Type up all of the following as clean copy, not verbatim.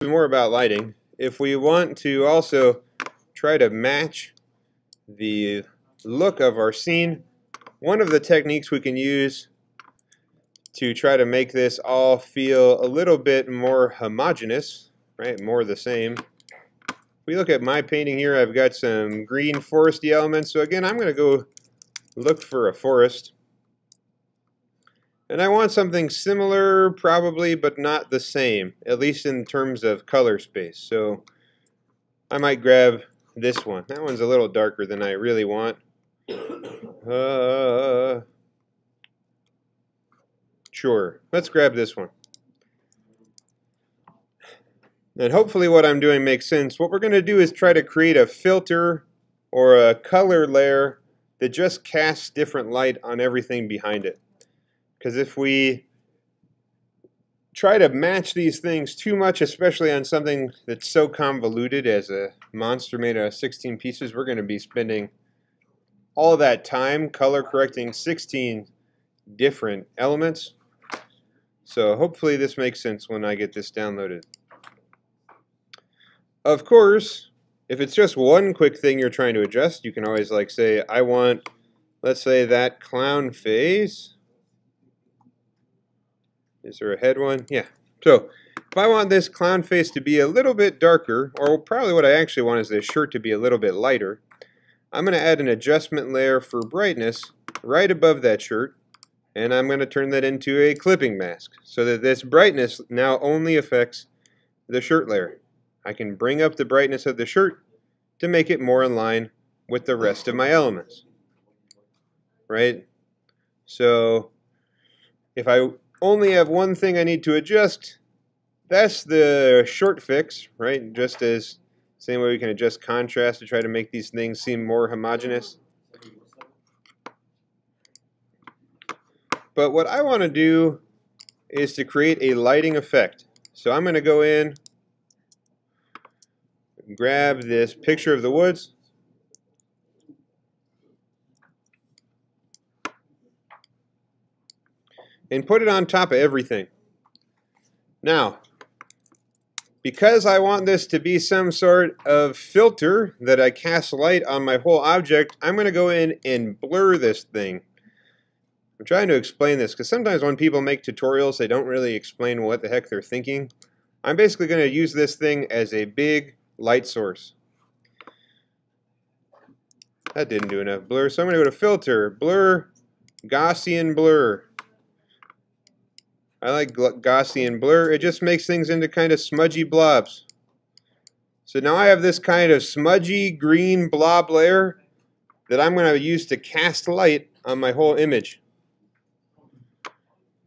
more about lighting. If we want to also try to match the look of our scene, one of the techniques we can use to try to make this all feel a little bit more homogeneous, right, more the same. If we look at my painting here, I've got some green foresty elements. So again, I'm going to go look for a forest. And I want something similar, probably, but not the same, at least in terms of color space. So I might grab this one. That one's a little darker than I really want. Sure, let's grab this one. And hopefully what I'm doing makes sense. What we're going to do is try to create a filter or a color layer that just casts different light on everything behind it. Because if we try to match these things too much, especially on something that's so convoluted as a monster made out of 16 pieces, we're going to be spending all that time color correcting 16 different elements. So hopefully this makes sense when I get this downloaded. Of course, if it's just one quick thing you're trying to adjust, you can always like say, I want, let's say, that clown face. Is there a head one? Yeah. So if I want this clown face to be a little bit darker, or probably what I actually want is this shirt to be a little bit lighter, I'm going to add an adjustment layer for brightness right above that shirt, and I'm going to turn that into a clipping mask so that this brightness now only affects the shirt layer. I can bring up the brightness of the shirt to make it more in line with the rest of my elements. Right? So if I only have one thing I need to adjust, that's the short fix, right? Just as same way we can adjust contrast to try to make these things seem more homogeneous. But what I want to do is to create a lighting effect. So I'm going to go in, grab this picture of the woods, and put it on top of everything. Now, because I want this to be some sort of filter that I cast light on my whole object, I'm going to go in and blur this thing. I'm trying to explain this because sometimes when people make tutorials, they don't really explain what the heck they're thinking. I'm basically going to use this thing as a big light source. That didn't do enough blur, so I'm going to go to Filter, Blur, Gaussian Blur. I like Gaussian blur. It just makes things into kind of smudgy blobs. So now I have this kind of smudgy green blob layer that I'm going to use to cast light on my whole image.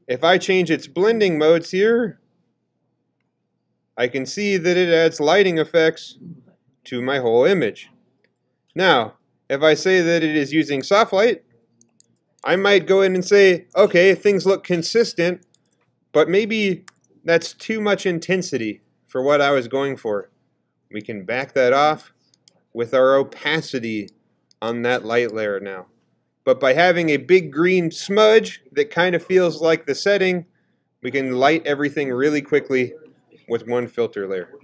If I change its blending modes here, I can see that it adds lighting effects to my whole image. Now, if I say that it is using soft light, I might go in and say, okay, things look consistent, but maybe that's too much intensity for what I was going for. We can back that off with our opacity on that light layer now. But by having a big green smudge that kind of feels like the setting, we can light everything really quickly with one filter layer.